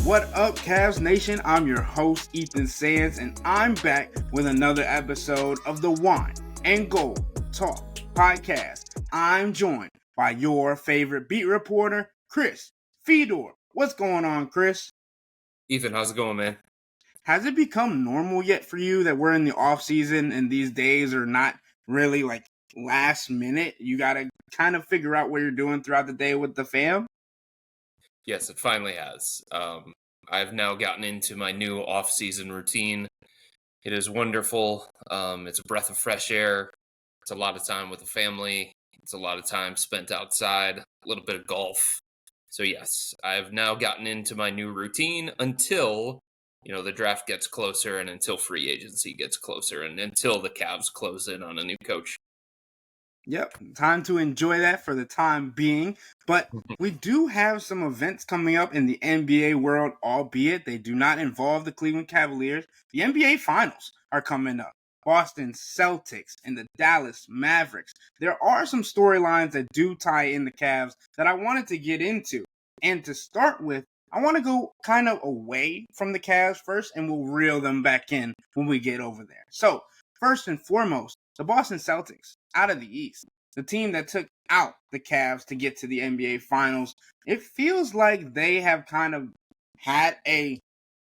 What up, Cavs Nation? I'm your host, Ethan Sands, and I'm back with another episode of the Wine and Gold Talk podcast. I'm joined by your favorite beat reporter, Chris Fedor. What's going on, Chris? Ethan, how's it going, man? Has it become normal yet for you that we're in the off season and these days are not really like last minute? You got to kind of figure out what you're doing throughout the day with the fam? Yes, it finally has. I've now gotten into my new off-season routine. It is wonderful. It's a breath of fresh air. It's a lot of time with the family. It's a lot of time spent outside, a little bit of golf. So yes, I've now gotten into my new routine until, the draft gets closer and until free agency gets closer and until the Cavs close in on a new coach. Yep, time to enjoy that for the time being. But we do have some events coming up in the NBA world, albeit they do not involve the Cleveland Cavaliers. The NBA Finals are coming up. Boston Celtics and the Dallas Mavericks. There are some storylines that do tie in the Cavs that I wanted to get into. And to start with, I want to go kind of away from the Cavs first, and we'll reel them back in when we get over there. So, first and foremost, the Boston Celtics out of the East, the team that took out the Cavs to get to the NBA Finals. It feels like they have kind of had a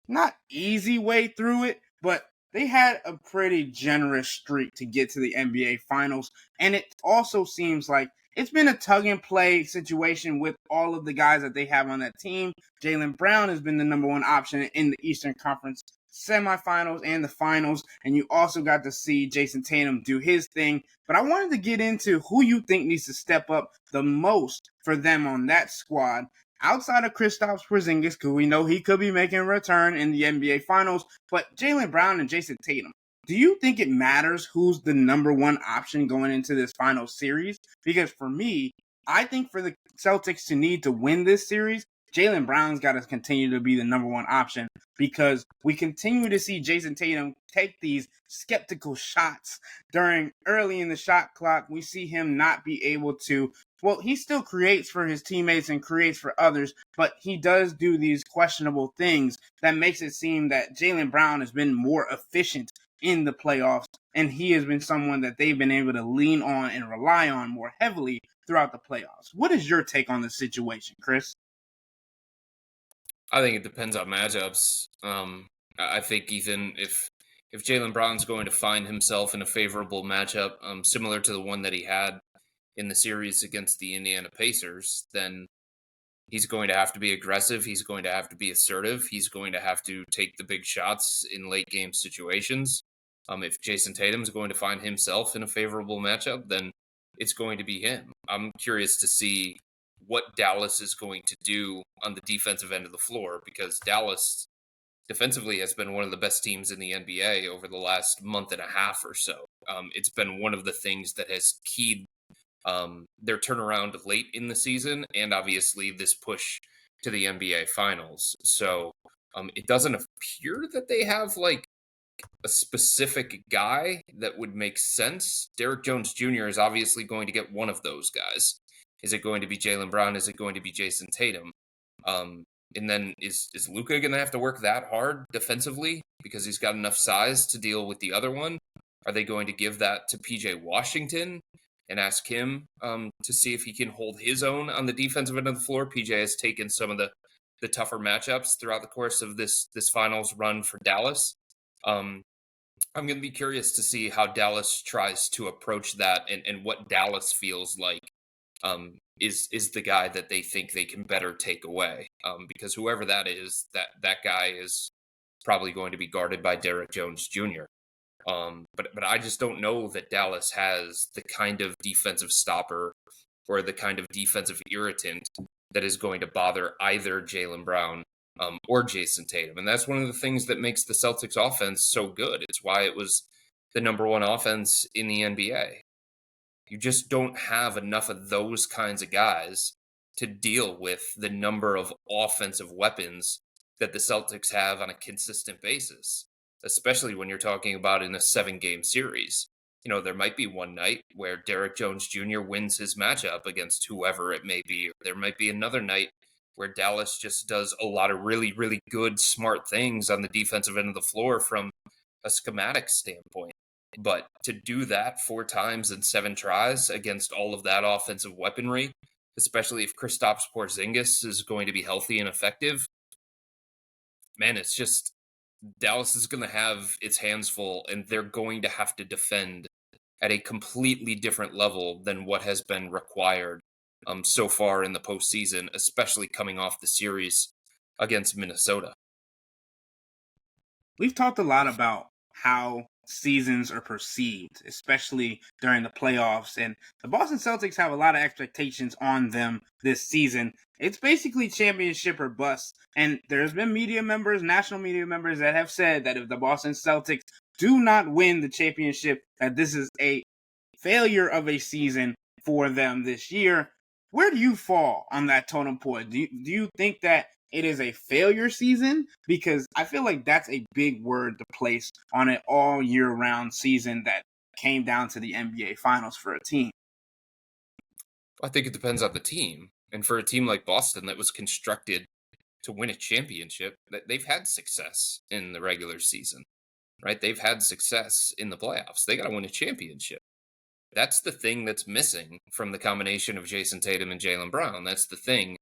not easy way through it, but they had a pretty generous streak to get to the NBA Finals. And it also seems like it's been a tug and play situation with all of the guys that they have on that team. Jaylen Brown has been the number one option in the Eastern Conference semifinals and the finals, and you also got to see Jason Tatum do his thing. But I wanted to get into who you think needs to step up the most for them on that squad outside of Kristaps Porzingis, because we know he could be making a return in the NBA Finals. But Jaylen Brown and Jason Tatum, do you think it matters who's the number one option going into this final series? Because for me, I think for the Celtics to need to win this series, Jaylen Brown's got to continue to be the number one option, because we continue to see Jason Tatum take these skeptical shots during early in the shot clock. We see him not be able to, well, he still creates for his teammates and creates for others, but he does do these questionable things that makes it seem that Jaylen Brown has been more efficient in the playoffs, and he has been someone that they've been able to lean on and rely on more heavily throughout the playoffs. What is your take on this situation, Chris? I think it depends on matchups. I think, Ethan, if Jaylen Brown's going to find himself in a favorable matchup, similar to the one that he had in the series against the Indiana Pacers, then he's going to have to be aggressive. He's going to have to be assertive. He's going to have to take the big shots in late game situations. If Jason Tatum's going to find himself in a favorable matchup, then it's going to be him. I'm curious to see what Dallas is going to do on the defensive end of the floor, because Dallas defensively has been one of the best teams in the NBA over the last month and a half or so. It's been one of the things that has keyed their turnaround late in the season, and obviously this push to the NBA Finals. So it doesn't appear that they have like a specific guy that would make sense. Derrick Jones Jr. is obviously going to get one of those guys. Is it going to be Jaylen Brown? Is it going to be Jason Tatum? And then is Luka going to have to work that hard defensively because he's got enough size to deal with the other one? Are they going to give that to PJ Washington and ask him to see if he can hold his own on the defensive end of the floor? PJ has taken some of the tougher matchups throughout the course of this finals run for Dallas. I'm going to be curious to see how Dallas tries to approach that and what Dallas feels like is the guy that they think they can better take away. Because whoever that is, that guy is probably going to be guarded by Derrick Jones Jr. But I just don't know that Dallas has the kind of defensive stopper or the kind of defensive irritant that is going to bother either Jaylen Brown or Jason Tatum. And that's one of the things that makes the Celtics offense so good. It's why it was the number one offense in the NBA. You just don't have enough of those kinds of guys to deal with the number of offensive weapons that the Celtics have on a consistent basis, especially when you're talking about in a 7-game series. There might be one night where Derrick Jones Jr. wins his matchup against whoever it may be. Or there might be another night where Dallas just does a lot of really, really good, smart things on the defensive end of the floor from a schematic standpoint. But to do that 4 times in 7 tries against all of that offensive weaponry, especially if Kristaps Porzingis is going to be healthy and effective, man, it's just Dallas is going to have its hands full, and they're going to have to defend at a completely different level than what has been required so far in the postseason, especially coming off the series against Minnesota. We've talked a lot about how seasons are perceived, especially during the playoffs. And the Boston Celtics have a lot of expectations on them this season. It's basically championship or bust. And there's been media members, national media members, that have said that if the Boston Celtics do not win the championship, that this is a failure of a season for them this year. Where do you fall on that totem pole? Do you think that it is a failure season? Because I feel like that's a big word to place on an all year round season that came down to the NBA Finals for a team. I think it depends on the team. And for a team like Boston that was constructed to win a championship, that they've had success in the regular season, right? They've had success in the playoffs. They got to win a championship. That's the thing that's missing from the combination of Jason Tatum and Jaylen Brown. That's the thing.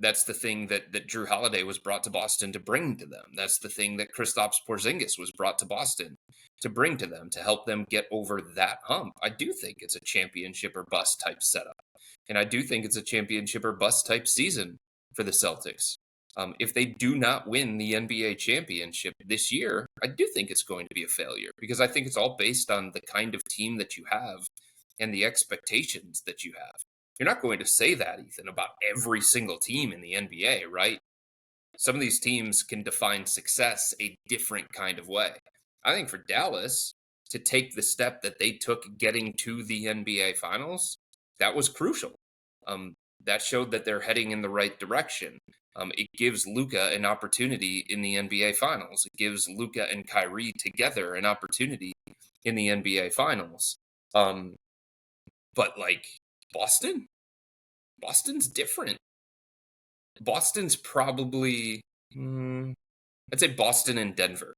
That's the thing that Drew Holiday was brought to Boston to bring to them. That's the thing that Kristaps Porzingis was brought to Boston to bring to them, to help them get over that hump. I do think it's a championship or bust type setup. And I do think it's a championship or bust type season for the Celtics. If they do not win the NBA championship this year, I do think it's going to be a failure, because I think it's all based on the kind of team that you have and the expectations that you have. You're not going to say that, Ethan, about every single team in the NBA, right? Some of these teams can define success a different kind of way. I think for Dallas to take the step that they took getting to the NBA Finals, that was crucial. That showed that they're heading in the right direction. It gives Luka an opportunity in the NBA Finals. It gives Luka and Kyrie together an opportunity in the NBA Finals. But like Boston's different. Boston's probably, I'd say Boston and Denver.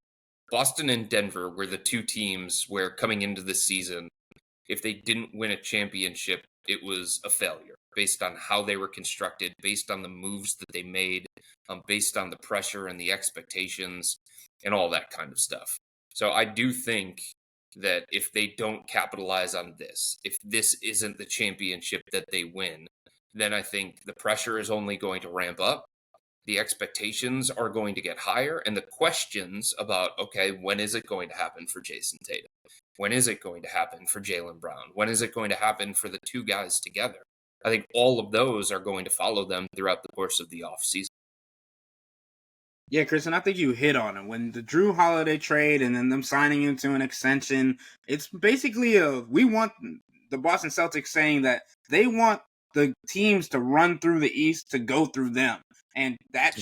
Boston and Denver were the two teams where, coming into the season, if they didn't win a championship, it was a failure based on how they were constructed, based on the moves that they made, based on the pressure and the expectations and all that kind of stuff. So I do think that if they don't capitalize on this, if this isn't the championship that they win, then I think the pressure is only going to ramp up. The expectations are going to get higher, and the questions about, okay, when is it going to happen for Jason Tatum? When is it going to happen for Jaylen Brown? When is it going to happen for the two guys together? I think all of those are going to follow them throughout the course of the offseason. Yeah, Chris, and I think you hit on it. When the Drew Holiday trade and then them signing into an extension, it's basically we want the Boston Celtics saying that they want the teams to run through the East to go through them. And that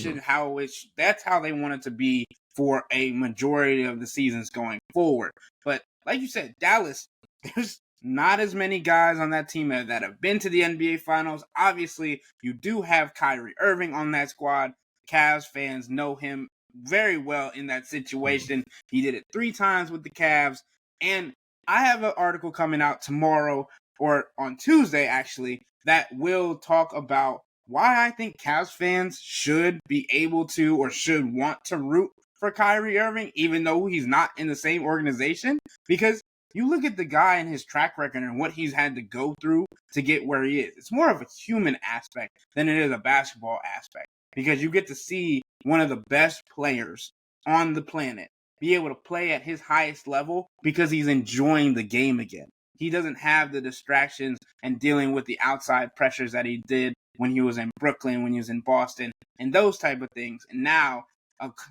that's how they want it to be for a majority of the seasons going forward. But like you said, Dallas, there's not as many guys on that team that have been to the NBA Finals. Obviously, you do have Kyrie Irving on that squad. Cavs fans know him very well in that situation. He did it 3 times with the Cavs. And I have an article coming out tomorrow, or on Tuesday actually, that will talk about why I think Cavs fans should be able to, or should want to, root for Kyrie Irving, even though he's not in the same organization. Because you look at the guy and his track record and what he's had to go through to get where he is. It's more of a human aspect than it is a basketball aspect, because you get to see one of the best players on the planet be able to play at his highest level because he's enjoying the game again. He doesn't have the distractions and dealing with the outside pressures that he did when he was in Brooklyn, when he was in Boston, and those type of things. And now,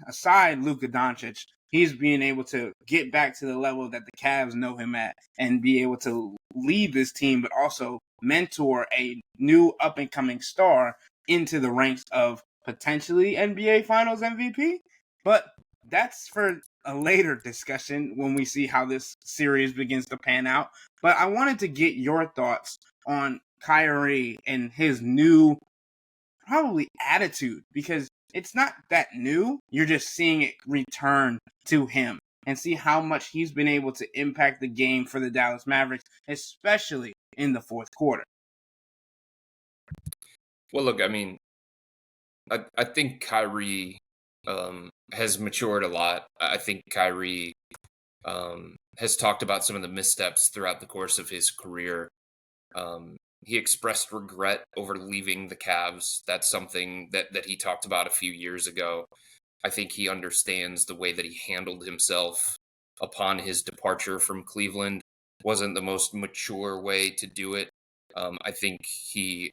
aside Luka Doncic, he's being able to get back to the level that the Cavs know him at and be able to lead this team, but also mentor a new up-and-coming star into the ranks of potentially NBA Finals MVP. But that's for a later discussion when we see how this series begins to pan out. But I wanted to get your thoughts on Kyrie and his new probably attitude, because it's not that new. You're just seeing it return to him and see how much he's been able to impact the game for the Dallas Mavericks, especially in the fourth quarter. Well, look, I mean, I think Kyrie has matured a lot. I think Kyrie has talked about some of the missteps throughout the course of his career. He expressed regret over leaving the Cavs. That's something that he talked about a few years ago. I think he understands the way that he handled himself upon his departure from Cleveland wasn't the most mature way to do it. I think he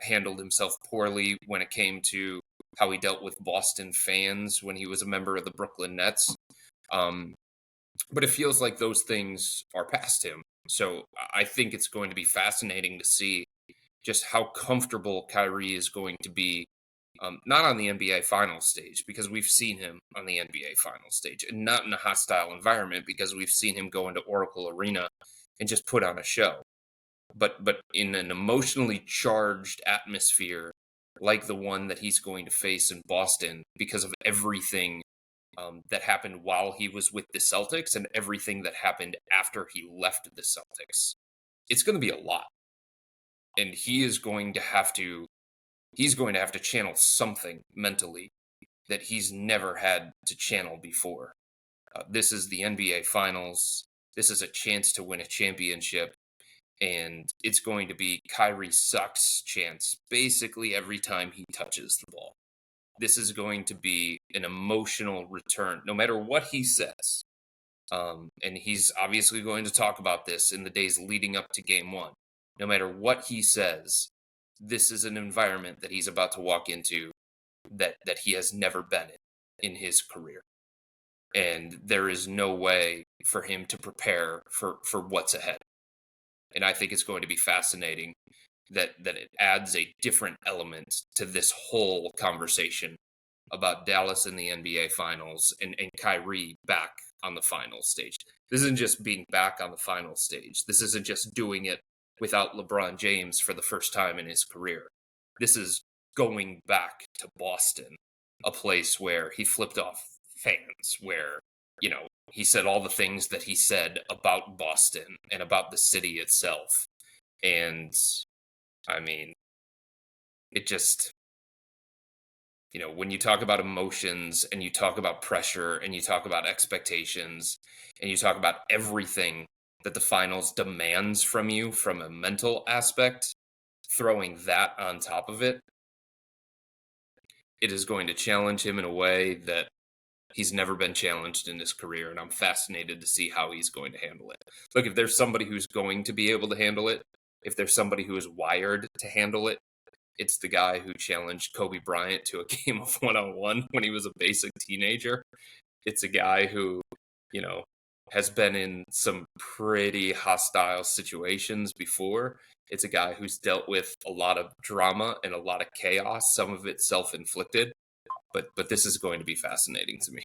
handled himself poorly when it came to how he dealt with Boston fans when he was a member of the Brooklyn Nets. Um, but it feels like those things are past him. So I think it's going to be fascinating to see just how comfortable Kyrie is going to be, not on the NBA Finals stage, because we've seen him on the NBA Finals stage, and not in a hostile environment, because we've seen him go into Oracle Arena and just put on a show. But in an emotionally charged atmosphere like the one that he's going to face in Boston, because of everything that happened while he was with the Celtics and everything that happened after he left the Celtics. It's going to be a lot. And he's going to have to channel something mentally that he's never had to channel before. This is the NBA Finals. This is a chance to win a championship. And it's going to be Kyrie sucks chance basically every time he touches the ball. This is going to be an emotional return, no matter what he says. And he's obviously going to talk about this in the days leading up to game one. No matter what he says, this is an environment that he's about to walk into that he has never been in his career. And there is no way for him to prepare for what's ahead. And I think it's going to be fascinating that it adds a different element to this whole conversation about Dallas in the NBA Finals and Kyrie back on the final stage. This isn't just being back on the final stage. This isn't just doing it without LeBron James for the first time in his career. This is going back to Boston, a place where he flipped off fans, where, he said all the things that he said about Boston and about the city itself. And I mean, it just, when you talk about emotions and you talk about pressure and you talk about expectations and you talk about everything that the finals demands from you from a mental aspect, throwing that on top of it, it is going to challenge him in a way that he's never been challenged in his career, and I'm fascinated to see how he's going to handle it. Look, if there's somebody who's going to be able to handle it, if there's somebody who is wired to handle it, it's the guy who challenged Kobe Bryant to a game of one-on-one when he was a basic teenager. It's a guy who, has been in some pretty hostile situations before. It's a guy who's dealt with a lot of drama and a lot of chaos, some of it self-inflicted. But this is going to be fascinating to me.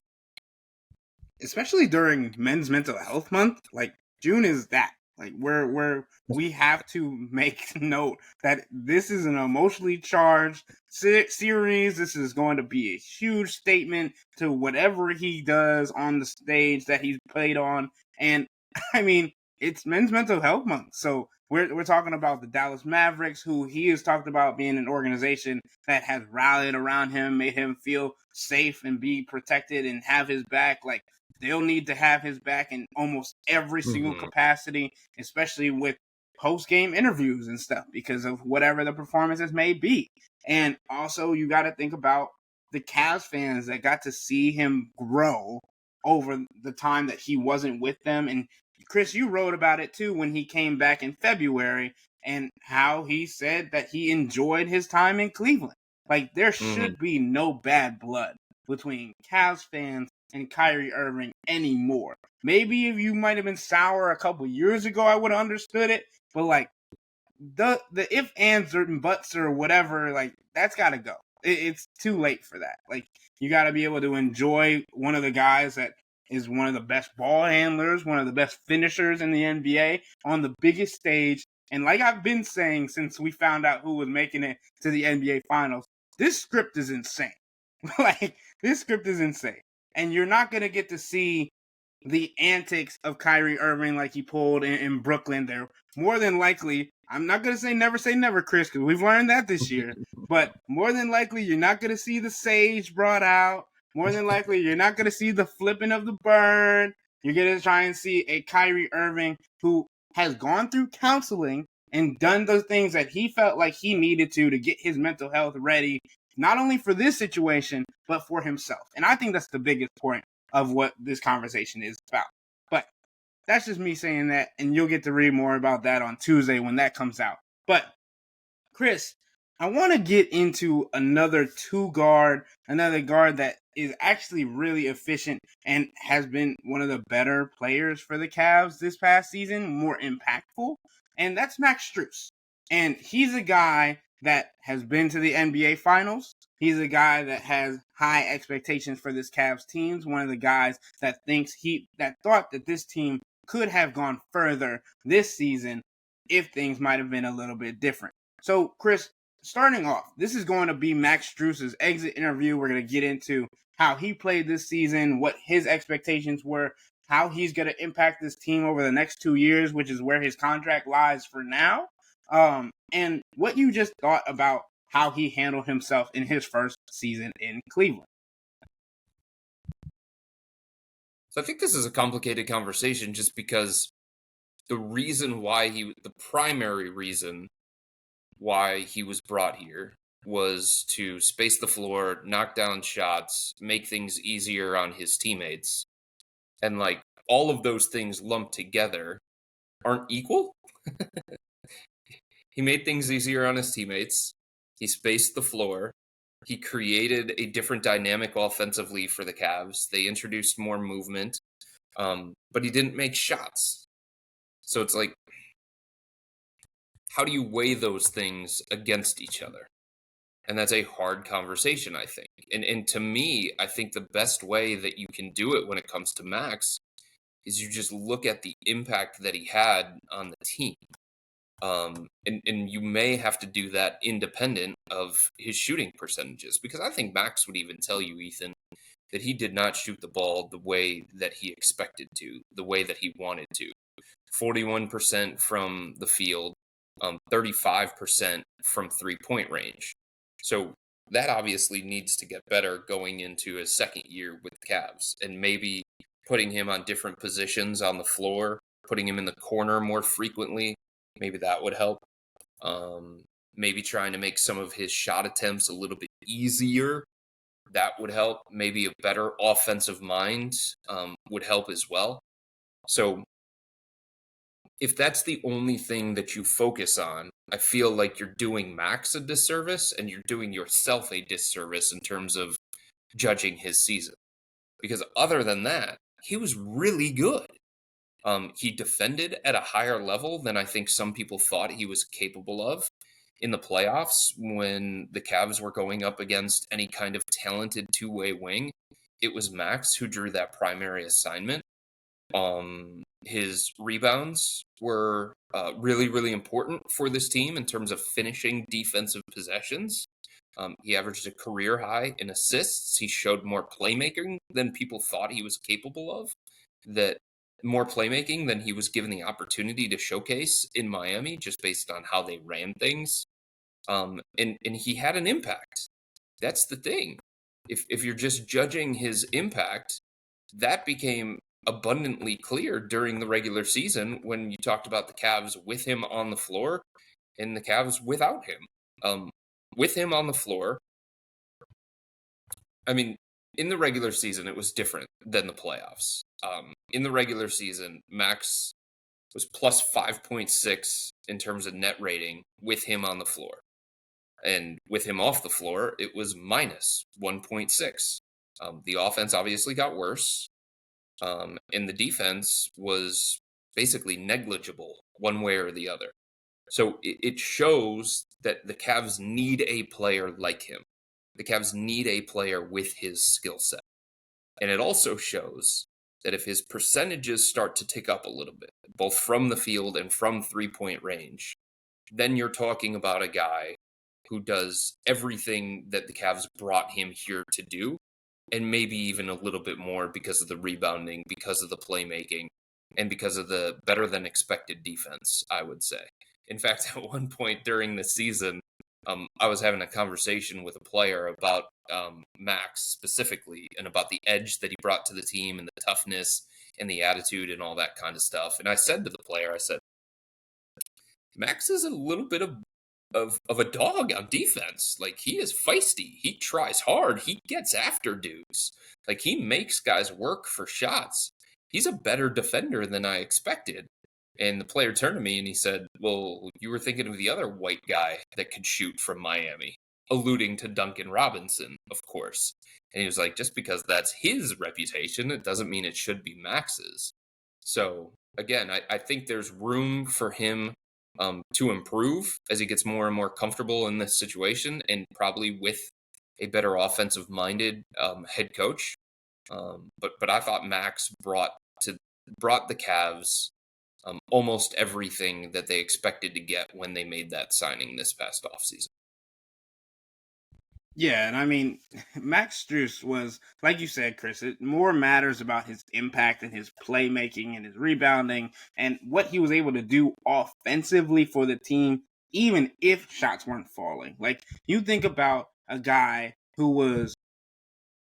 Especially during Men's Mental Health Month, like June is that. Like where we have to make note that this is an emotionally charged series. This is going to be a huge statement to whatever he does on the stage that he's played on. And I mean, it's Men's Mental Health Month, so we're talking about the Dallas Mavericks, who he has talked about being an organization that has rallied around him, made him feel safe and be protected and have his back. Like, they'll need to have his back in almost every single capacity, especially with post-game interviews and stuff, because of whatever the performances may be. And also, you got to think about the Cavs fans that got to see him grow over the time that he wasn't with them. And Chris, you wrote about it too when he came back in February, and how he said that he enjoyed his time in Cleveland. Like, there should be no bad blood between Cavs fans and Kyrie Irving anymore. Maybe if you might have been sour a couple years ago, I would have understood it. But like the if, ands, or buts or whatever, like, that's got to go. It's too late for that. Like, you got to be able to enjoy one of the guys that is one of the best ball handlers, one of the best finishers in the NBA on the biggest stage And like I've been saying since we found out who was making it to the NBA Finals, this script is insane. Like, this script is insane. And you're not going to get to see the antics of Kyrie Irving like he pulled in Brooklyn. They're more than likely, I'm not going to say never, Chris, because we've learned that this year. But more than likely, you're not going to see the sage brought out. More than likely, you're not going to see the flipping of the bird. You're going to try and see a Kyrie Irving who has gone through counseling and done those things that he felt like he needed to get his mental health ready, not only for this situation, but for himself. And I think that's the biggest point of what this conversation is about. But that's just me saying that, and you'll get to read more about that on Tuesday when that comes out. But Chris, I want to get into another guard that is actually really efficient and has been one of the better players for the Cavs this past season, more impactful, and that's Max Strus. And he's a guy that has been to the NBA Finals. He's a guy that has high expectations for this Cavs team. One of the guys that thought that this team could have gone further this season if things might have been a little bit different. So, Chris, starting off, this is going to be Max Strus' exit interview. We're going to get into how he played this season, what his expectations were, how he's going to impact this team over the next 2 years, which is where his contract lies for now, and what you just thought about how he handled himself in his first season in Cleveland. So I think this is a complicated conversation just because the primary reason why he was brought here was to space the floor, knock down shots, make things easier on his teammates. And like all of those things lumped together aren't equal. He made things easier on his teammates. He spaced the floor. He created a different dynamic offensively for the Cavs. They introduced more movement, but he didn't make shots. So it's like, how do you weigh those things against each other? And that's a hard conversation, I think. And to me, I think the best way that you can do it when it comes to Max is you just look at the impact that he had on the team. And you may have to do that independent of his shooting percentages, because I think Max would even tell you, Ethan, that he did not shoot the ball the way that he expected to, the way that he wanted to. 41% from the field, 35% from 3-point range. So that obviously needs to get better going into his second year with the Cavs, and maybe putting him on different positions on the floor, putting him in the corner more frequently. Maybe that would help. Maybe trying to make some of his shot attempts a little bit easier. That would help. Maybe a better offensive mind would help as well. So if that's the only thing that you focus on, I feel like you're doing Max a disservice and you're doing yourself a disservice in terms of judging his season. Because other than that, he was really good. He defended at a higher level than I think some people thought he was capable of in the playoffs when the Cavs were going up against any kind of talented two-way wing. It was Max who drew that primary assignment. His rebounds were really, really important for this team in terms of finishing defensive possessions. He averaged a career high in assists. He showed more playmaking than people thought he was capable of. More playmaking than he was given the opportunity to showcase in Miami, just based on how they ran things. And he had an impact. That's the thing. If you're just judging his impact, that became abundantly clear during the regular season when you talked about the Cavs with him on the floor and the Cavs without him. With him on the floor, I mean, in the regular season, it was different than the playoffs. In the regular season, Max was plus 5.6 in terms of net rating with him on the floor. And with him off the floor, it was minus 1.6. The offense obviously got worse. And the defense was basically negligible one way or the other. So it shows that the Cavs need a player like him. The Cavs need a player with his skill set. And it also shows that if his percentages start to tick up a little bit, both from the field and from 3-point range, then you're talking about a guy who does everything that the Cavs brought him here to do, and maybe even a little bit more because of the rebounding, because of the playmaking, and because of the better than expected defense, I would say. In fact, at one point during the season, I was having a conversation with a player about Max specifically and about the edge that he brought to the team and the toughness and the attitude and all that kind of stuff. And I said to the player, I said, Max is a little bit of a dog on defense. Like, he is feisty. He tries hard. He gets after dudes. Like, he makes guys work for shots. He's a better defender than I expected. And the player turned to me and he said, well, you were thinking of the other white guy that could shoot from Miami, alluding to Duncan Robinson, of course. And he was like, just because that's his reputation, it doesn't mean it should be Max's. So, again, I think there's room for him to improve as he gets more and more comfortable in this situation, and probably with a better offensive minded head coach. But I thought Max brought the Cavs almost everything that they expected to get when they made that signing this past offseason. Yeah, and I mean, Max Strus was, like you said, Chris, it more matters about his impact and his playmaking and his rebounding and what he was able to do offensively for the team, even if shots weren't falling. Like, you think about a guy who was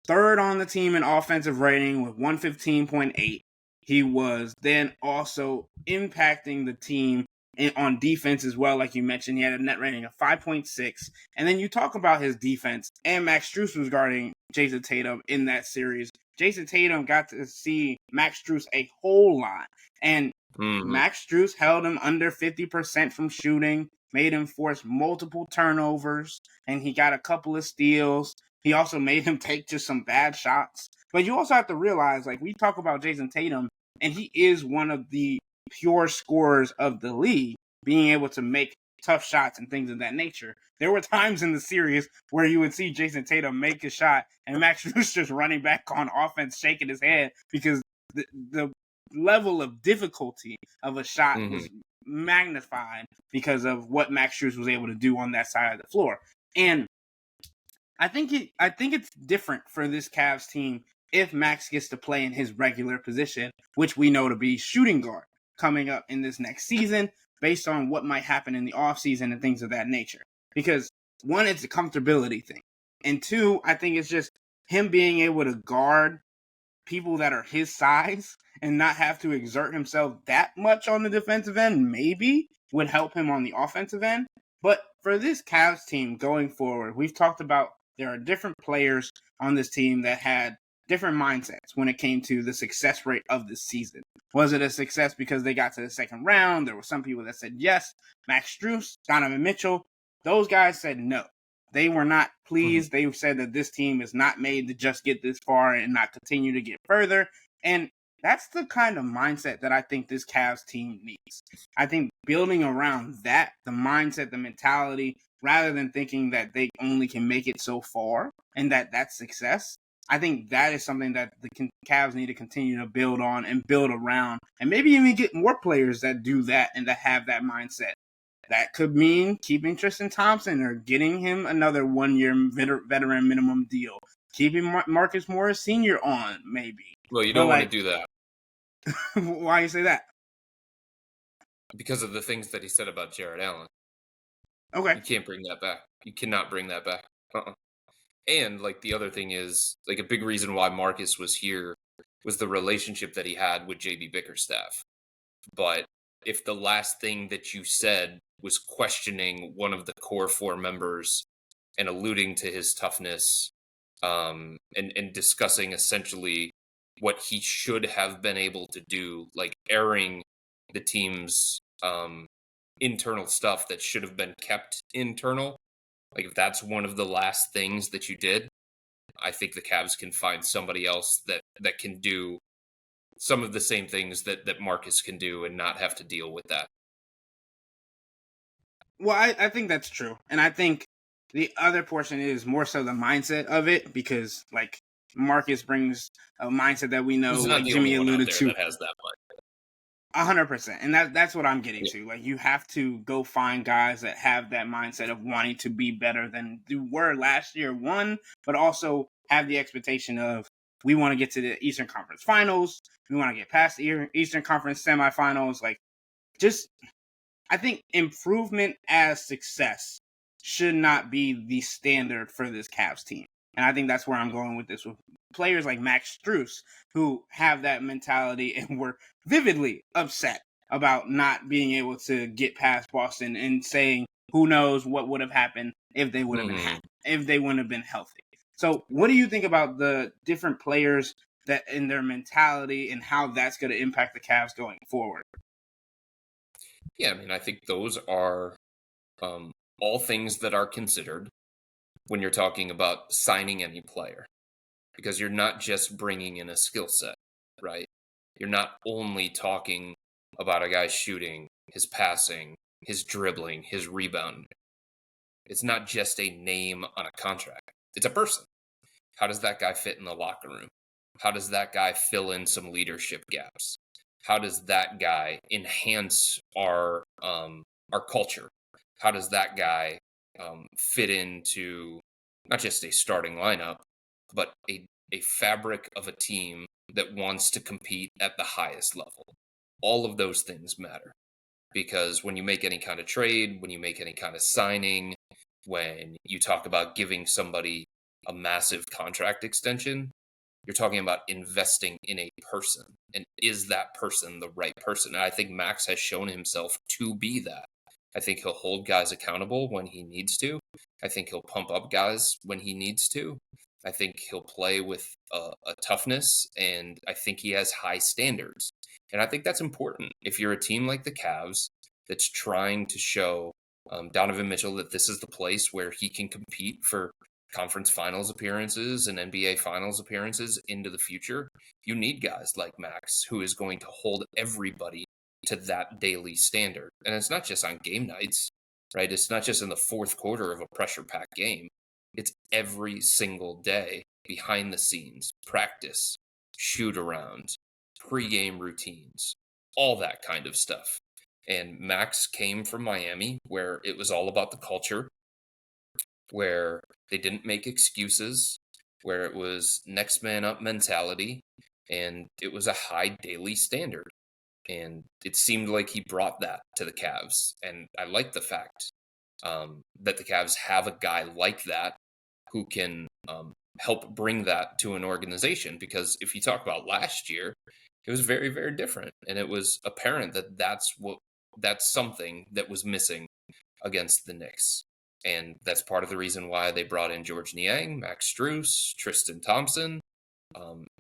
third on the team in offensive rating with 115.8. He was then also impacting the team on defense as well, like you mentioned. He had a net rating of 5.6. And then you talk about his defense, and Max Strus was guarding Jason Tatum in that series. Jason Tatum got to see Max Strus a whole lot. And Max Strus held him under 50% from shooting, made him force multiple turnovers, and he got a couple of steals. He also made him take just some bad shots. But you also have to realize, like, we talk about Jason Tatum, and he is one of the pure scorers of the league, being able to make tough shots and things of that nature. There were times in the series where you would see Jason Tatum make a shot, and Max Strus just running back on offense, shaking his head because the level of difficulty of a shot was magnified because of what Max Strus was able to do on that side of the floor. And I think it's different for this Cavs team if Max gets to play in his regular position, which we know to be shooting guard coming up in this next season, based on what might happen in the offseason and things of that nature. Because one, it's a comfortability thing. And two, I think it's just him being able to guard people that are his size and not have to exert himself that much on the defensive end maybe would help him on the offensive end. But for this Cavs team going forward, we've talked about there are different players on this team that had different mindsets when it came to the success rate of this season. Was it a success because they got to the second round? There were some people that said yes. Max Strus, Donovan Mitchell, those guys said no. They were not pleased. They said that this team is not made to just get this far and not continue to get further. And that's the kind of mindset that I think this Cavs team needs. I think building around that, the mindset, the mentality, rather than thinking that they only can make it so far and that that's success, I think that is something that the Cavs need to continue to build on and build around, and maybe even get more players that do that and that have that mindset. That could mean keeping Tristan Thompson or getting him another 1-year veteran minimum deal. Keeping Marcus Morris Sr. on, maybe. Well, you don't want to do that. Why you say that? Because of the things that he said about Jared Allen. Okay. You can't bring that back. You cannot bring that back. And, like, the other thing is, like, a big reason why Marcus was here was the relationship that he had with JB Bickerstaff. But if the last thing that you said was questioning one of the core four members and alluding to his toughness, and discussing essentially what he should have been able to do, like airing the team's internal stuff that should have been kept internal, like if that's one of the last things that you did, I think the Cavs can find somebody else that can do some of the same things that Marcus can do and not have to deal with that. Well, I think that's true. And I think the other portion is more so the mindset of it, because like Marcus brings a mindset that we know, He's not like the Jimmy only one out alluded there to. that has that mindset. 100%. And that's what I'm getting Yeah. to. Like, you have to go find guys that have that mindset of wanting to be better than you were last year, one, but also have the expectation of, we want to get to the Eastern Conference Finals. We want to get past the Eastern Conference semifinals. Like, just, I think improvement as success should not be the standard for this Cavs team. And I think that's where I'm going with this, with players like Max Strus, who have that mentality and were vividly upset about not being able to get past Boston, and saying, who knows what would have happened if they would have been Hmm. if they wouldn't have been healthy. So what do you think about the different players that in their mentality, and how that's going to impact the Cavs going forward? Yeah, I mean, I think those are all things that are considered when you're talking about signing any player, because you're not just bringing in a skill set, right? You're not only talking about a guy shooting, his passing, his dribbling, his rebounding. It's not just a name on a contract. It's a person. How does that guy fit in the locker room? How does that guy fill in some leadership gaps? How does that guy enhance our culture? How does that guy fit into not just a starting lineup, but a fabric of a team that wants to compete at the highest level? All of those things matter, because when you make any kind of trade, when you make any kind of signing, when you talk about giving somebody a massive contract extension, you're talking about investing in a person. And is that person the right person? And I think Max has shown himself to be that. I think he'll hold guys accountable when he needs to. I think he'll pump up guys when he needs to. I think he'll play with a toughness, and I think he has high standards. And I think that's important. If you're a team like the Cavs that's trying to show Donovan Mitchell that this is the place where he can compete for conference finals appearances and NBA finals appearances into the future, you need guys like Max, who is going to hold everybody to that daily standard. And it's not just on game nights, right? It's not just in the fourth quarter of a pressure packed game. It's every single day behind the scenes, practice, shoot arounds, pregame routines, all that kind of stuff. And Max came from Miami, where it was all about the culture, where they didn't make excuses, where it was next man up mentality, and it was a high daily standard. And it seemed like he brought that to the Cavs. And I like the fact that the Cavs have a guy like that who can help bring that to an organization. Because if you talk about last year, it was very, very different. And it was apparent that that's something that was missing against the Knicks. And that's part of the reason why they brought in George Niang, Max Strus, Tristan Thompson.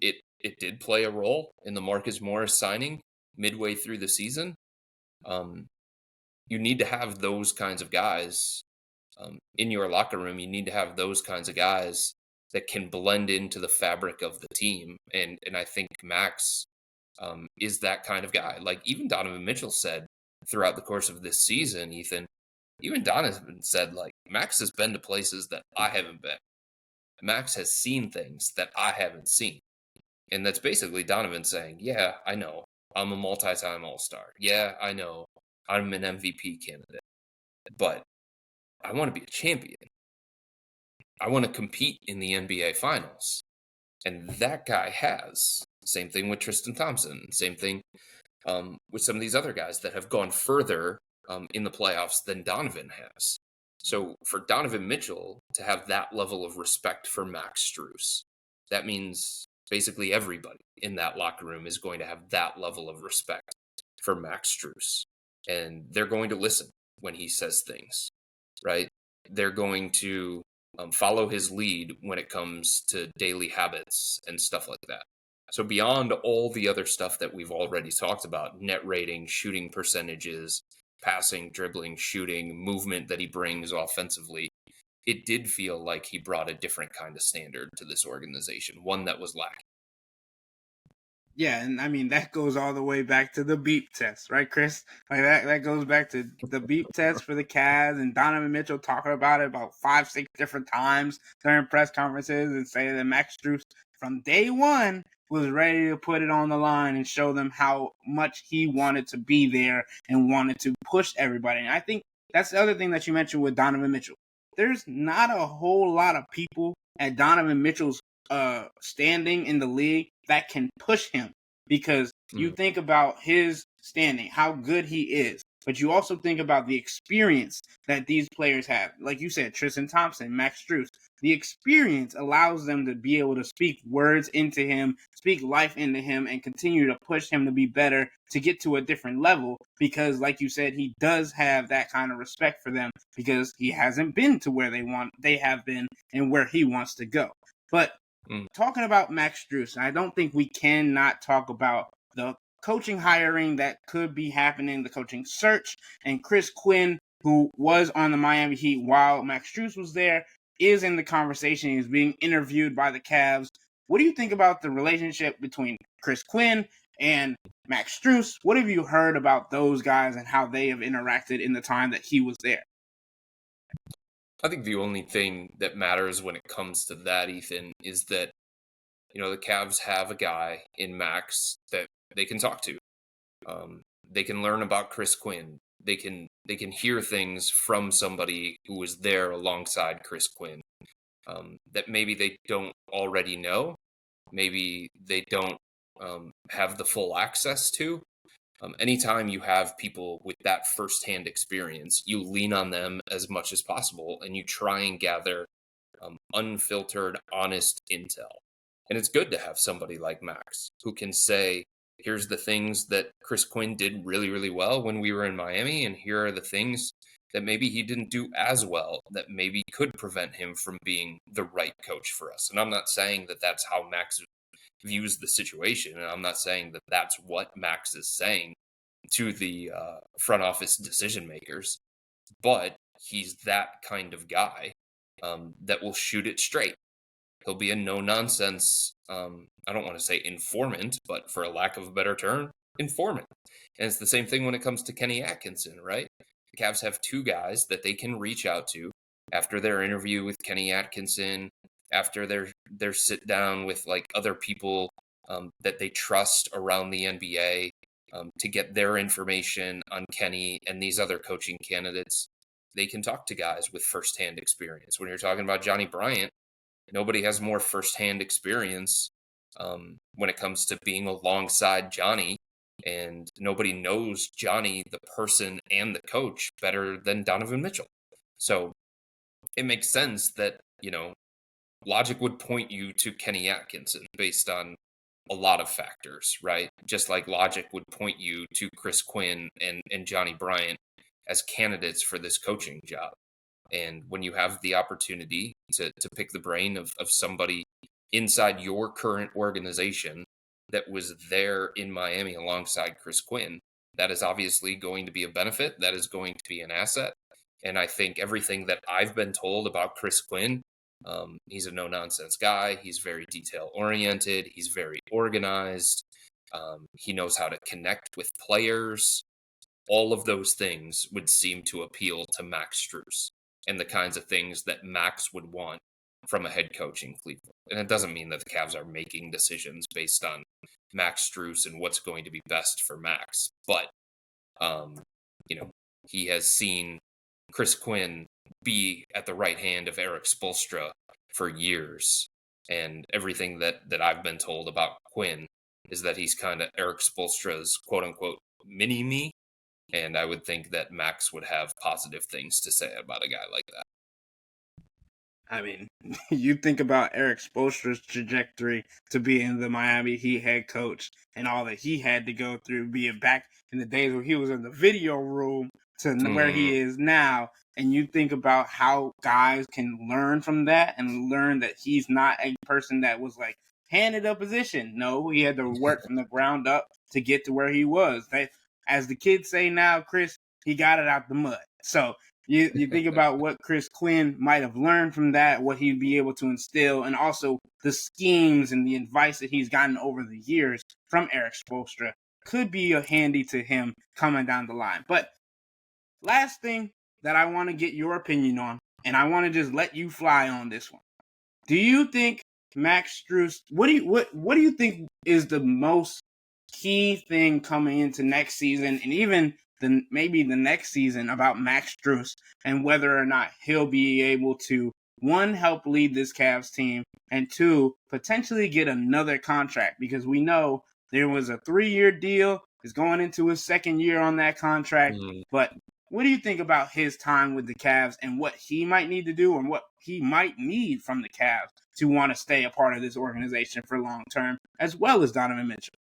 It did play a role in the Marcus Morris signing midway through the season. You need to have those kinds of guys in your locker room. You need to have those kinds of guys that can blend into the fabric of the team. And I think Max is that kind of guy. Like even Donovan Mitchell said throughout the course of this season, Ethan, even Donovan said, like, Max has been to places that I haven't been. Max has seen things that I haven't seen. And that's basically Donovan saying, yeah, I know. I'm a multi-time All-Star. Yeah, I know. I'm an MVP candidate. But I want to be a champion. I want to compete in the NBA Finals. And that guy has. Same thing with Tristan Thompson. Same thing with some of these other guys that have gone further in the playoffs than Donovan has. So for Donovan Mitchell to have that level of respect for Max Strus, that means basically everybody in that locker room is going to have that level of respect for Max Strus. And they're going to listen when he says things, right? They're going to follow his lead when it comes to daily habits and stuff like that. So beyond all the other stuff that we've already talked about, net rating, shooting percentages, passing, dribbling, shooting, movement that he brings offensively, it did feel like he brought a different kind of standard to this organization, one that was lacking. Yeah, and I mean that goes all the way back to the beep test, right, Chris? Like that goes back to the beep test for the Cavs, and Donovan Mitchell talking about it about 5-6 different times during press conferences, and saying that Max Strus from day one was ready to put it on the line and show them how much he wanted to be there and wanted to push everybody. And I think that's the other thing that you mentioned with Donovan Mitchell. There's not a whole lot of people at Donovan Mitchell's standing in the league that can push him, because you think about his standing, how good he is, but you also think about the experience that these players have. Like you said, Tristan Thompson, Max Strus. The experience allows them to be able to speak words into him, speak life into him, and continue to push him to be better, to get to a different level, because like you said, he does have that kind of respect for them because he hasn't been to where they have been and where he wants to go. But talking about Max Strus, I don't think we cannot talk about the coaching hiring that could be happening, the coaching search, and Chris Quinn, who was on the Miami Heat while Max Strus was there, is in the conversation. He's being interviewed by the Cavs. What do you think about the relationship between Chris Quinn and Max Strus? What have you heard about those guys and how they have interacted in the time that he was there? I think the only thing that matters when it comes to that, Ethan, is that, the Cavs have a guy in Max that they can talk to. They can learn about Chris Quinn. They can hear things from somebody who was there alongside Chris Quinn that maybe they don't already know, maybe they don't have the full access to. Anytime you have people with that firsthand experience, you lean on them as much as possible and you try and gather unfiltered, honest intel. And it's good to have somebody like Max who can say, here's the things that Chris Quinn did really, really well when we were in Miami, and here are the things that maybe he didn't do as well that maybe could prevent him from being the right coach for us. And I'm not saying that that's how Max views the situation, and I'm not saying that that's what Max is saying to the front office decision makers, but he's that kind of guy that will shoot it straight. He'll be a no-nonsense, I don't want to say informant, but for a lack of a better term, informant. And it's the same thing when it comes to Kenny Atkinson, right? The Cavs have two guys that they can reach out to after their interview with Kenny Atkinson, after their sit down with like other people that they trust around the NBA to get their information on Kenny and these other coaching candidates. They can talk to guys with firsthand experience. When you're talking about Johnny Bryant, nobody has more firsthand experience when it comes to being alongside Johnny, and nobody knows Johnny, the person and the coach, better than Donovan Mitchell. So it makes sense that, logic would point you to Kenny Atkinson based on a lot of factors, right? Just like logic would point you to Chris Quinn and Johnny Bryant as candidates for this coaching job. And when you have the opportunity to pick the brain of somebody inside your current organization that was there in Miami alongside Chris Quinn, that is obviously going to be a benefit. That is going to be an asset. And I think everything that I've been told about Chris Quinn, he's a no-nonsense guy. He's very detail-oriented. He's very organized. He knows how to connect with players. All of those things would seem to appeal to Max Strus and the kinds of things that Max would want from a head coach in Cleveland. And it doesn't mean that the Cavs are making decisions based on Max Strus and what's going to be best for Max. But, he has seen Chris Quinn be at the right hand of Eric Spoelstra for years. And everything that I've been told about Quinn is that he's kind of Eric Spoelstra's quote-unquote mini-me. And I would think that Max would have positive things to say about a guy like that. I mean, you think about Eric Spoelstra's trajectory to being the Miami Heat head coach and all that he had to go through, being back in the days where he was in the video room to where he is now. And you think about how guys can learn from that and learn that he's not a person that was like handed a position. No, he had to work from the ground up to get to where he was. As the kids say now, Chris, he got it out the mud. So you think about what Chris Quinn might have learned from that, what he'd be able to instill, and also the schemes and the advice that he's gotten over the years from Eric Spoelstra could be handy to him coming down the line. But last thing that I want to get your opinion on, and I want to just let you fly on this one. Do you think Max Strus, what do you think is the most key thing coming into next season, and even maybe the next season, about Max Strus and whether or not he'll be able to, one, help lead this Cavs team, and two, potentially get another contract, because we know there was a 3-year deal. He's going into his second year on that contract. But what do you think about his time with the Cavs and what he might need to do, and what he might need from the Cavs to want to stay a part of this organization for long term, as well as Donovan Mitchell?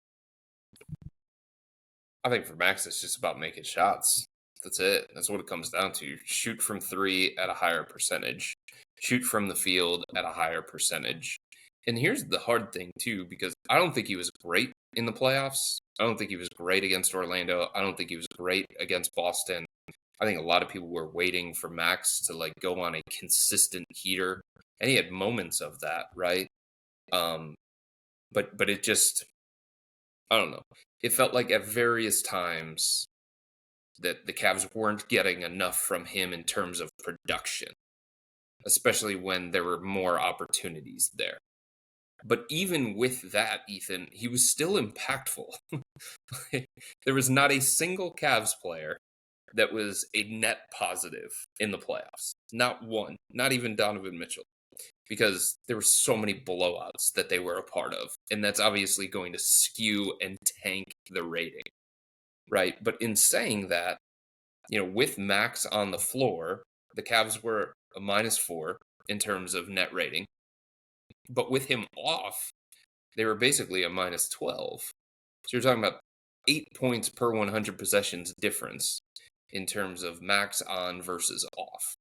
I think for Max, it's just about making shots. That's it. That's what it comes down to. Shoot from three at a higher percentage. Shoot from the field at a higher percentage. And here's the hard thing, too, because I don't think he was great in the playoffs. I don't think he was great against Orlando. I don't think he was great against Boston. I think a lot of people were waiting for Max to like go on a consistent heater, and he had moments of that, right? But it just, I don't know. It felt like at various times that the Cavs weren't getting enough from him in terms of production, especially when there were more opportunities there. But even with that, Ethan, he was still impactful. There was not a single Cavs player that was a net positive in the playoffs. Not one. Not even Donovan Mitchell. Because there were so many blowouts that they were a part of. And that's obviously going to skew and tank the rating. Right? But in saying that, with Max on the floor, the Cavs were a -4 in terms of net rating. But with him off, they were basically a -12. So you're talking about 8 points per 100 possessions difference in terms of Max on versus off.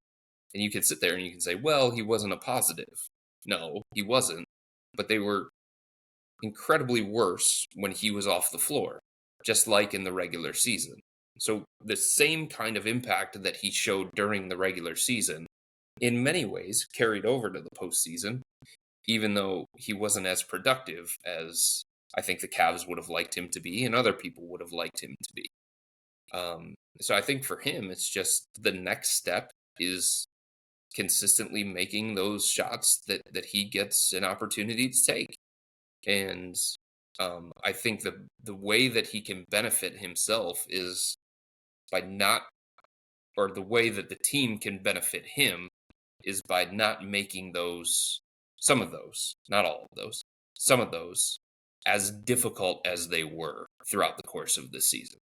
And you can sit there and you can say, well, he wasn't a positive. No, he wasn't. But they were incredibly worse when he was off the floor, just like in the regular season. So the same kind of impact that he showed during the regular season, in many ways, carried over to the postseason, even though he wasn't as productive as I think the Cavs would have liked him to be and other people would have liked him to be. So I think for him, it's just the next step is consistently making those shots that he gets an opportunity to take. And I think the way that he can benefit himself is by not, or the way that the team can benefit him is by not making some of those, not all of those, some of those as difficult as they were throughout the course of this season.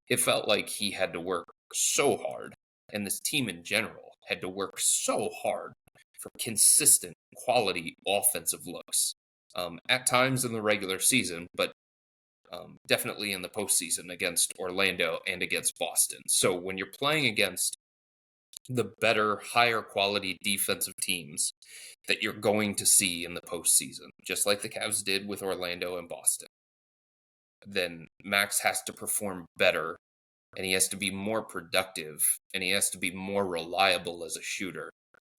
It felt like he had to work so hard, and this team in general had to work so hard for consistent quality offensive looks. At times in the regular season, but definitely in the postseason against Orlando and against Boston. So when you're playing against the better, higher quality defensive teams that you're going to see in the postseason, just like the Cavs did with Orlando and Boston, then Max has to perform better, and he has to be more productive, and he has to be more reliable as a shooter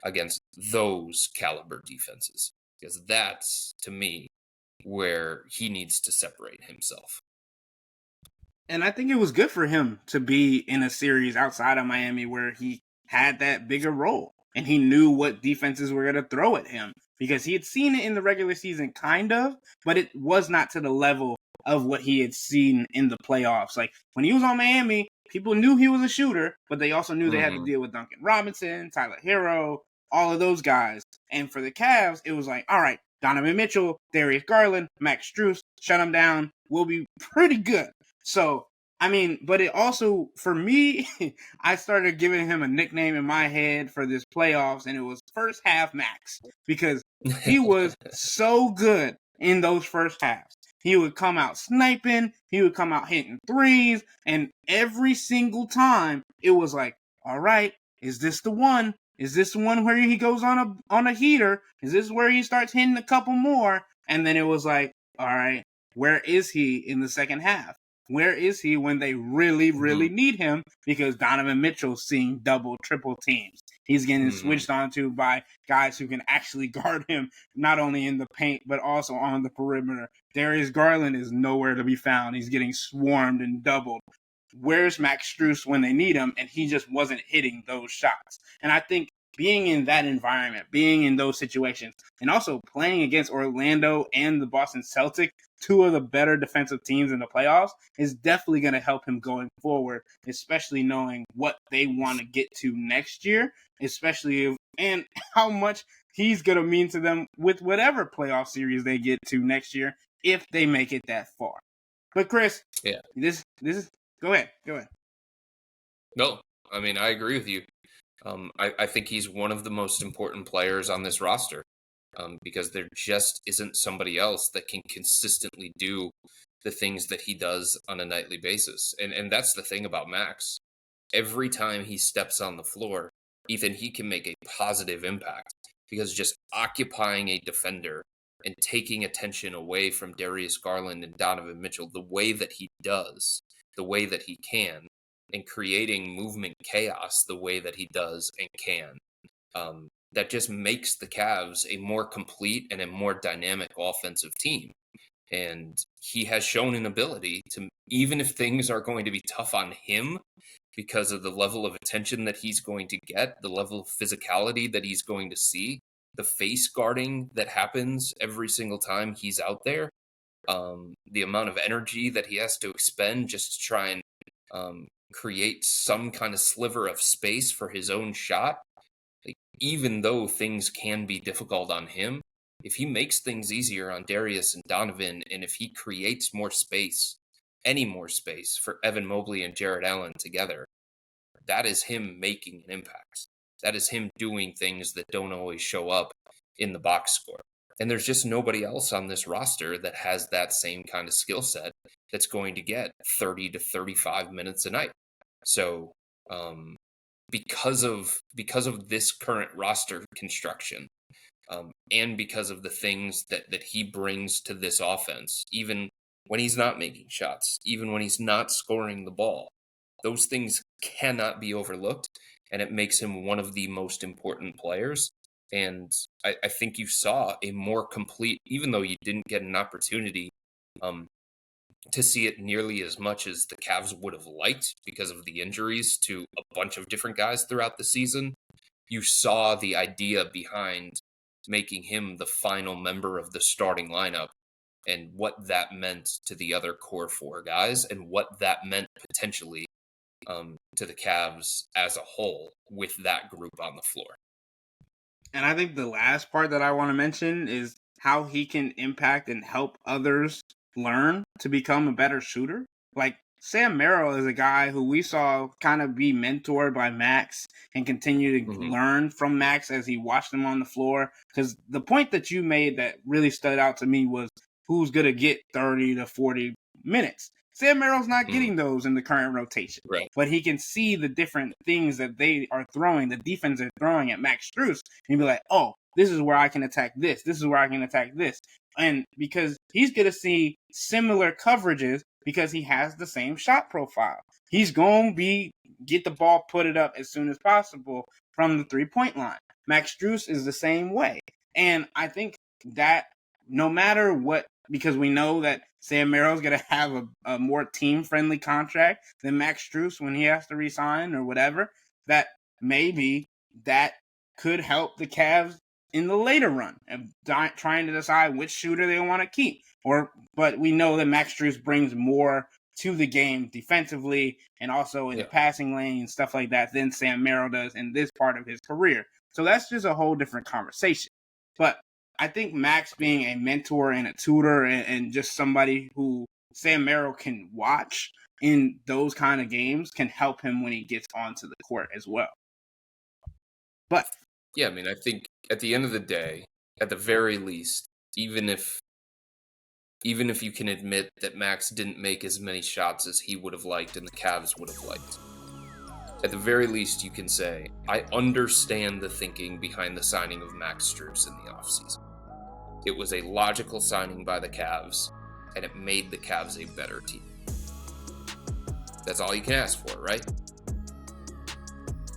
against those caliber defenses. Because that's, to me, where he needs to separate himself. And I think it was good for him to be in a series outside of Miami where he had that bigger role and he knew what defenses were going to throw at him, because he had seen it in the regular season kind of, but it was not to the level of what he had seen in the playoffs. Like when he was on Miami, people knew he was a shooter, but they also knew they had to deal with Duncan Robinson, Tyler Hero, all of those guys. And for the Cavs, it was like, all right, Donovan Mitchell, Darius Garland, Max Strus, shut them down. We'll be pretty good. So, I mean, but it also, for me, I started giving him a nickname in my head for this playoffs, and it was First Half Max, because he was so good in those first halves. He would come out sniping, he would come out hitting threes, and every single time it was like, all right, is this the one? Is this the one where he goes on a heater? Is this where he starts hitting a couple more? And then it was like, all right, where is he in the second half? Where is he when they really, really need him? Because Donovan Mitchell's seeing double, triple teams. He's getting switched onto by guys who can actually guard him, not only in the paint, but also on the perimeter. Darius Garland is nowhere to be found. He's getting swarmed and doubled. Where's Max Strus when they need him? And he just wasn't hitting those shots. And I think being in that environment, being in those situations, and also playing against Orlando and the Boston Celtics, two of the better defensive teams in the playoffs, is definitely going to help him going forward, especially knowing what they want to get to next year, and how much he's going to mean to them with whatever playoff series they get to next year if they make it that far. But Chris, Yeah. this is go ahead. No, I mean, I agree with you. I think he's one of the most important players on this roster because there just isn't somebody else that can consistently do the things that he does on a nightly basis. And that's the thing about Max. Every time he steps on the floor, Ethan, he can make a positive impact because just occupying a defender and taking attention away from Darius Garland and Donovan Mitchell the way that he does, the way that he can, and creating movement chaos the way that he does and can. That just makes the Cavs a more complete and a more dynamic offensive team. And he has shown an ability to, even if things are going to be tough on him because of the level of attention that he's going to get, the level of physicality that he's going to see, the face guarding that happens every single time he's out there, the amount of energy that he has to expend just to try and create some kind of sliver of space for his own shot. Like, even though things can be difficult on him, if he makes things easier on Darius and Donovan, and if he creates more space, any more space for Evan Mobley and Jared Allen together, that is him making an impact. That is him doing things that don't always show up in the box score. And there's just nobody else on this roster that has that same kind of skill set that's going to get 30 to 35 minutes a night. So because of this current roster construction, and because of the things that he brings to this offense, even when he's not making shots, even when he's not scoring the ball, those things cannot be overlooked, and it makes him one of the most important players. And I think you saw a more complete, even though you didn't get an opportunity to see it nearly as much as the Cavs would have liked because of the injuries to a bunch of different guys throughout the season, you saw the idea behind making him the final member of the starting lineup and what that meant to the other core four guys and what that meant potentially to the Cavs as a whole with that group on the floor. And I think the last part that I want to mention is how he can impact and help others learn to become a better shooter. Like Sam Merrill is a guy who we saw kind of be mentored by Max and continue to learn from Max as he watched him on the floor. Because the point that you made that really stood out to me was who's going to get 30 to 40 minutes. Sam Merrill's not getting those in the current rotation. Right. But he can see the different things that they are throwing, the defense they're throwing at Max Strus, and be like, oh, this is where I can attack this. This is where I can attack this. And because he's going to see similar coverages because he has the same shot profile. He's going to get the ball, put it up as soon as possible from the three-point line. Max Strus is the same way. And I think that no matter what, because we know that Sam Merrill's going to have a more team-friendly contract than Max Strus when he has to resign or whatever, that maybe that could help the Cavs in the later run of trying to decide which shooter they want to keep. But we know that Max Strus brings more to the game defensively and also in the passing lane and stuff like that than Sam Merrill does in this part of his career. So that's just a whole different conversation. But I think Max being a mentor and a tutor and just somebody who Sam Merrill can watch in those kind of games can help him when he gets onto the court as well. But yeah, I mean, I think at the end of the day, at the very least, even if you can admit that Max didn't make as many shots as he would have liked and the Cavs would have liked, at the very least you can say, I understand the thinking behind the signing of Max Strus in the offseason. It was a logical signing by the Cavs, and it made the Cavs a better team. That's all you can ask for, right?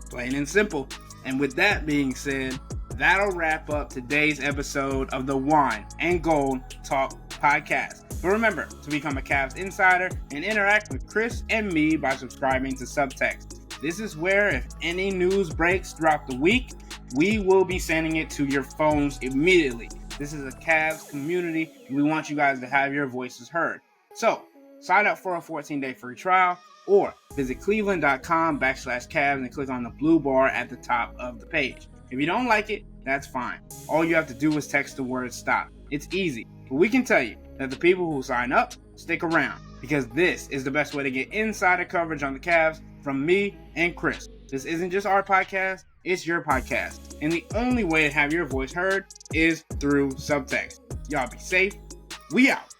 Plain and simple. And with that being said, that'll wrap up today's episode of the Wine and Gold Talk podcast. But remember to become a Cavs insider and interact with Chris and me by subscribing to Subtext. This is where, if any news breaks throughout the week, we will be sending it to your phones immediately. This is a Cavs community, and we want you guys to have your voices heard. So, sign up for a 14-day free trial, or visit cleveland.com/Cavs and click on the blue bar at the top of the page. If you don't like it, that's fine. All you have to do is text the word STOP. It's easy, but we can tell you that the people who sign up stick around, because this is the best way to get insider coverage on the Cavs from me and Chris. This isn't just our podcast, it's your podcast. And the only way to have your voice heard is through subtext. Y'all be safe. We out.